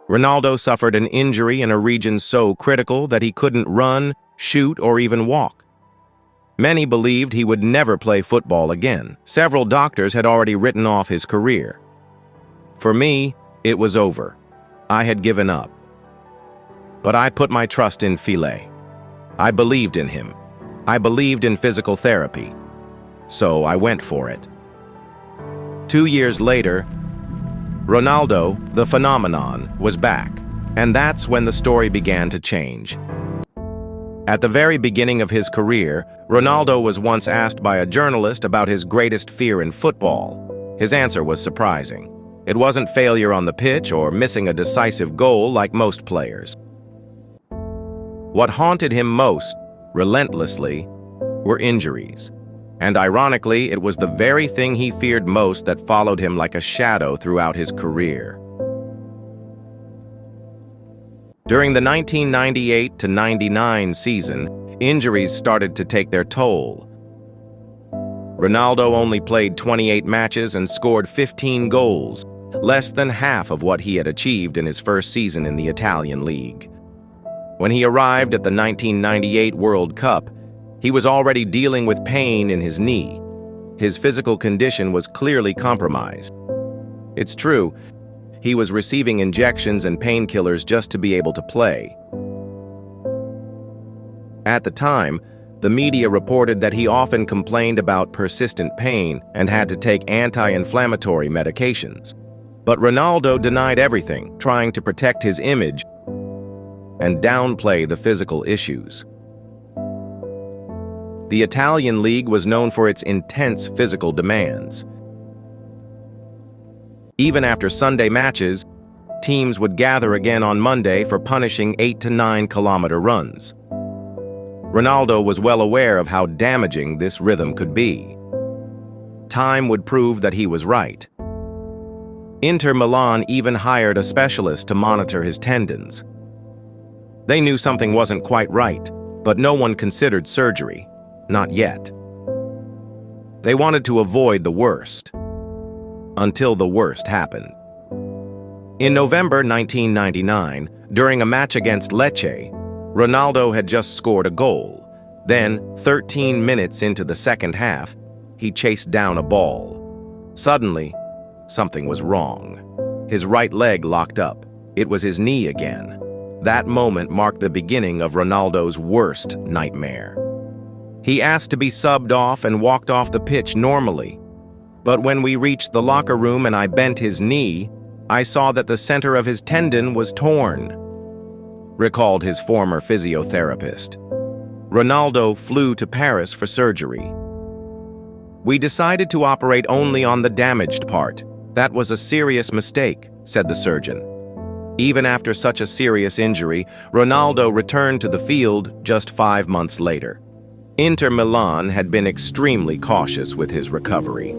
Ronaldo suffered an injury in a region so critical that he couldn't run, shoot, or even walk. Many believed he would never play football again. Several doctors had already written off his career. For me, it was over. I had given up. But I put my trust in File. I believed in him. I believed in physical therapy. So I went for it. 2 years later, Ronaldo, the phenomenon, was back. And that's when the story began to change. At the very beginning of his career, Ronaldo was once asked by a journalist about his greatest fear in football. His answer was surprising. It wasn't failure on the pitch or missing a decisive goal like most players. What haunted him most, relentlessly, were injuries. And ironically, it was the very thing he feared most that followed him like a shadow throughout his career. During the 1998-99 season, injuries started to take their toll. Ronaldo only played 28 matches and scored 15 goals, less than half of what he had achieved in his first season in the Italian league. When he arrived at the 1998 World Cup, he was already dealing with pain in his knee. His physical condition was clearly compromised. It's true, he was receiving injections and painkillers just to be able to play. At the time, the media reported that he often complained about persistent pain and had to take anti-inflammatory medications. But Ronaldo denied everything, trying to protect his image and downplay the physical issues. The Italian league was known for its intense physical demands. Even after Sunday matches, teams would gather again on Monday for punishing 8 to 9 kilometer runs. Ronaldo was well aware of how damaging this rhythm could be. Time would prove that he was right. Inter Milan even hired a specialist to monitor his tendons. They knew something wasn't quite right, but no one considered surgery. Not yet. They wanted to avoid the worst. Until the worst happened. In November 1999, during a match against Lecce, Ronaldo had just scored a goal. Then, 13 minutes into the second half, he chased down a ball. Suddenly, something was wrong. His right leg locked up. It was his knee again. That moment marked the beginning of Ronaldo's worst nightmare. He asked to be subbed off and walked off the pitch normally. But when we reached the locker room and I bent his knee, I saw that the center of his tendon was torn, recalled his former physiotherapist. Ronaldo flew to Paris for surgery. We decided to operate only on the damaged part. That was a serious mistake, said the surgeon. Even after such a serious injury, Ronaldo returned to the field just 5 months later. Inter Milan had been extremely cautious with his recovery.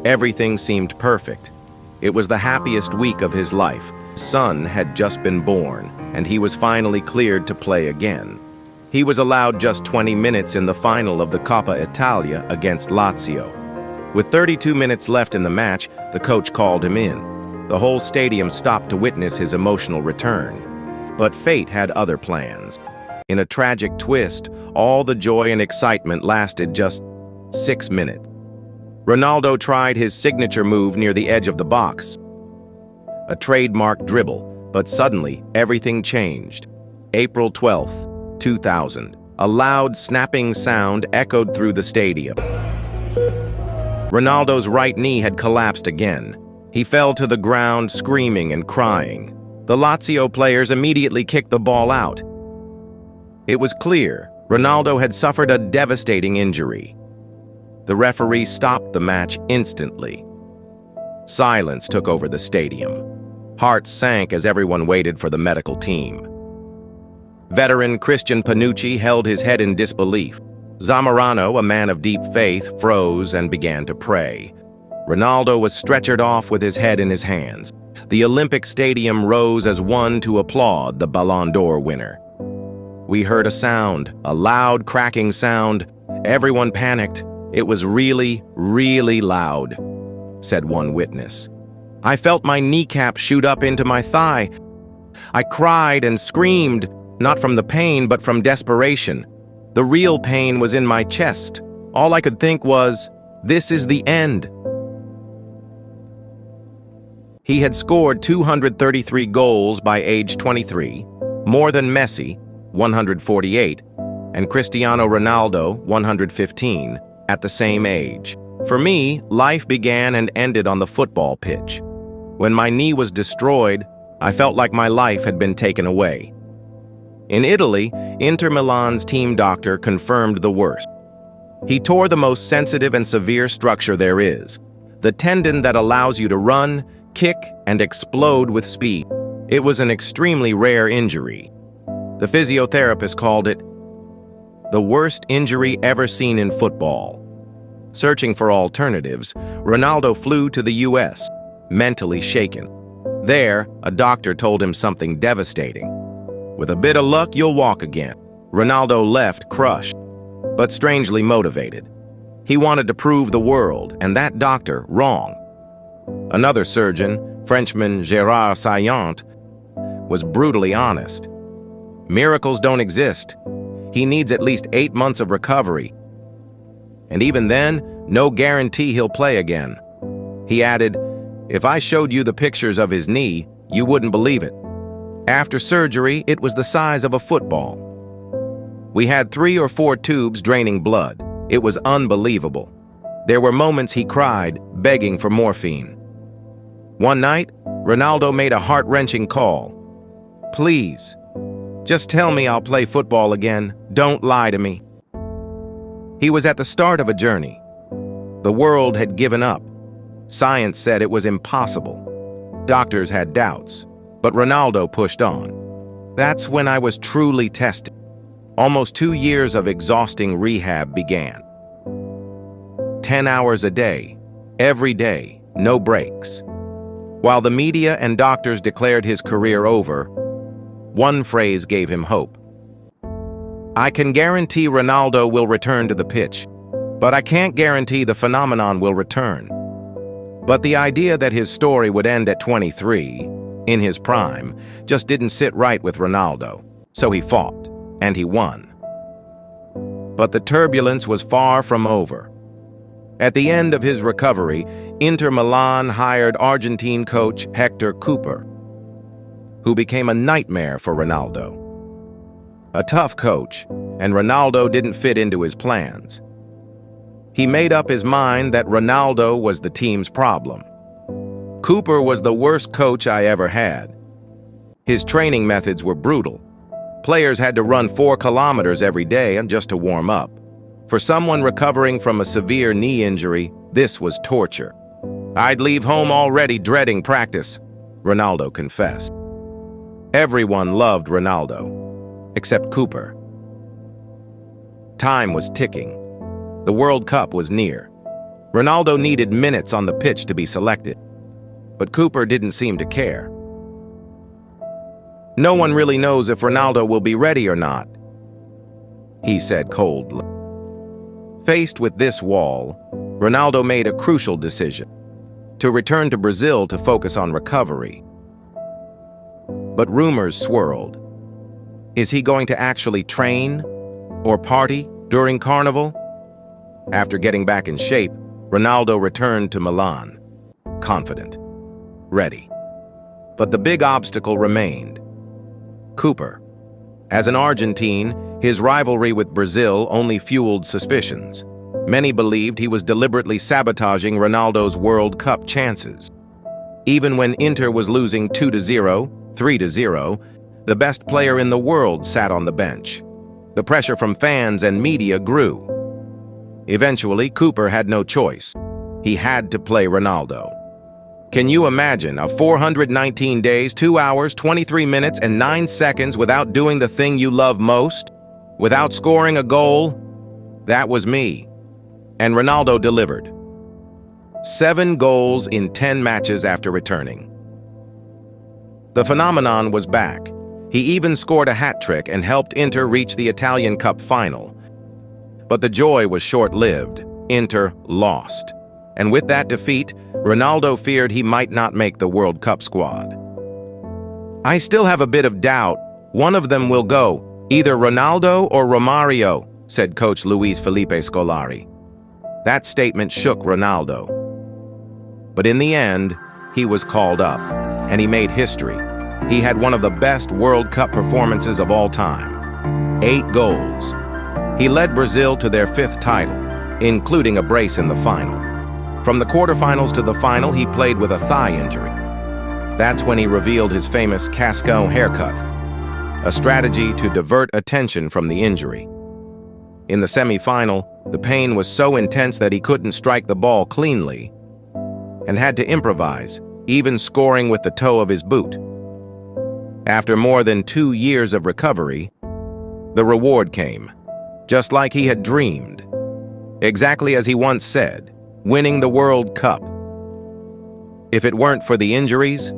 Everything seemed perfect. It was the happiest week of his life. His son had just been born, and he was finally cleared to play again. He was allowed just 20 minutes in the final of the Coppa Italia against Lazio. With 32 minutes left in the match, the coach called him in. The whole stadium stopped to witness his emotional return. But fate had other plans. In a tragic twist, all the joy and excitement lasted just 6 minutes. Ronaldo tried his signature move near the edge of the box, a trademark dribble, but suddenly everything changed. April 12th, 2000. A loud snapping sound echoed through the stadium. Ronaldo's right knee had collapsed again. He fell to the ground screaming and crying. The Lazio players immediately kicked the ball out. It was clear Ronaldo had suffered a devastating injury. The referee stopped the match instantly. Silence took over the stadium. Hearts sank as everyone waited for the medical team. Veteran Christian Panucci held his head in disbelief. Zamorano, a man of deep faith, froze and began to pray. Ronaldo was stretchered off with his head in his hands. The Olympic Stadium rose as one to applaud the Ballon d'Or winner. We heard a sound, a loud cracking sound. Everyone panicked. It was really, really loud, said one witness. I felt my kneecap shoot up into my thigh. I cried and screamed, not from the pain, but from desperation. The real pain was in my chest. All I could think was, this is the end. He had scored 233 goals by age 23, more than Messi, 148, and Cristiano Ronaldo, 115, at the same age. For me, life began and ended on the football pitch. When my knee was destroyed, I felt like my life had been taken away. In Italy, Inter Milan's team doctor confirmed the worst. He tore the most sensitive and severe structure there is, the tendon that allows you to run, kick, and explode with speed. It was an extremely rare injury. The physiotherapist called it the worst injury ever seen in football. Searching for alternatives, Ronaldo flew to the US, mentally shaken. There, a doctor told him something devastating. With a bit of luck, you'll walk again. Ronaldo left crushed, but strangely motivated. He wanted to prove the world, and that doctor wrong. Another surgeon, Frenchman Gérard Saillant, was brutally honest. Miracles don't exist. He needs at least 8 months of recovery. And even then, no guarantee he'll play again. He added, if I showed you the pictures of his knee, you wouldn't believe it. After surgery, it was the size of a football. We had 3 or 4 tubes draining blood. It was unbelievable. There were moments he cried, begging for morphine. One night, Ronaldo made a heart-wrenching call. Please, just tell me I'll play football again. Don't lie to me. He was at the start of a journey. The world had given up. Science said it was impossible. Doctors had doubts, but Ronaldo pushed on. That's when I was truly tested. Almost 2 years of exhausting rehab began. 10 hours a day, every day, no breaks. While the media and doctors declared his career over, one phrase gave him hope. I can guarantee Ronaldo will return to the pitch, but I can't guarantee the phenomenon will return. But the idea that his story would end at 23, in his prime, just didn't sit right with Ronaldo. So he fought, and he won. But the turbulence was far from over. At the end of his recovery, Inter Milan hired Argentine coach Hector Cooper, who became a nightmare for Ronaldo. A tough coach, and Ronaldo didn't fit into his plans. He made up his mind that Ronaldo was the team's problem. Cooper was the worst coach I ever had. His training methods were brutal. Players had to run 4 kilometers every day and just to warm up. For someone recovering from a severe knee injury, this was torture. I'd leave home already dreading practice, Ronaldo confessed. Everyone loved Ronaldo, except Cooper. Time was ticking. The World Cup was near. Ronaldo needed minutes on the pitch to be selected, but Cooper didn't seem to care. No one really knows if Ronaldo will be ready or not, he said coldly. Faced with this wall, Ronaldo made a crucial decision: to return to Brazil to focus on recovery. But rumors swirled. Is he going to actually train or party during Carnival? After getting back in shape, Ronaldo returned to Milan, confident, ready. But the big obstacle remained: Cooper. As an Argentine, his rivalry with Brazil only fueled suspicions. Many believed he was deliberately sabotaging Ronaldo's World Cup chances. Even when Inter was losing 2-0, 3-0, the best player in the world sat on the bench. The pressure from fans and media grew. Eventually, Cooper had no choice. He had to play Ronaldo. Can you imagine a 419 days, 2 hours, 23 minutes, and 9 seconds without doing the thing you love most? Without scoring a goal? That was me. And Ronaldo delivered. 7 goals in 10 matches after returning. The phenomenon was back. He even scored a hat-trick and helped Inter reach the Italian Cup final. But the joy was short-lived. Inter lost. And with that defeat, Ronaldo feared he might not make the World Cup squad. I still have a bit of doubt. One of them will go, either Ronaldo or Romario, said coach Luis Felipe Scolari. That statement shook Ronaldo. But in the end, he was called up, and he made history. He had one of the best World Cup performances of all time. 8 goals. He led Brazil to their 5th title, including a brace in the final. From the quarterfinals to the final, he played with a thigh injury. That's when he revealed his famous Cascão haircut, a strategy to divert attention from the injury. In the semi-final, the pain was so intense that he couldn't strike the ball cleanly and had to improvise, even scoring with the toe of his boot. After more than 2 years of recovery, the reward came, just like he had dreamed. Exactly as he once said, winning the World Cup. If it weren't for the injuries,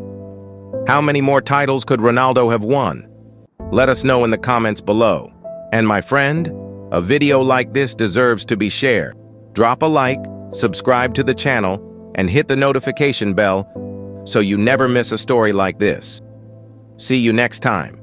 how many more titles could Ronaldo have won? Let us know in the comments below. And my friend, a video like this deserves to be shared. Drop a like, subscribe to the channel, and hit the notification bell so you never miss a story like this. See you next time.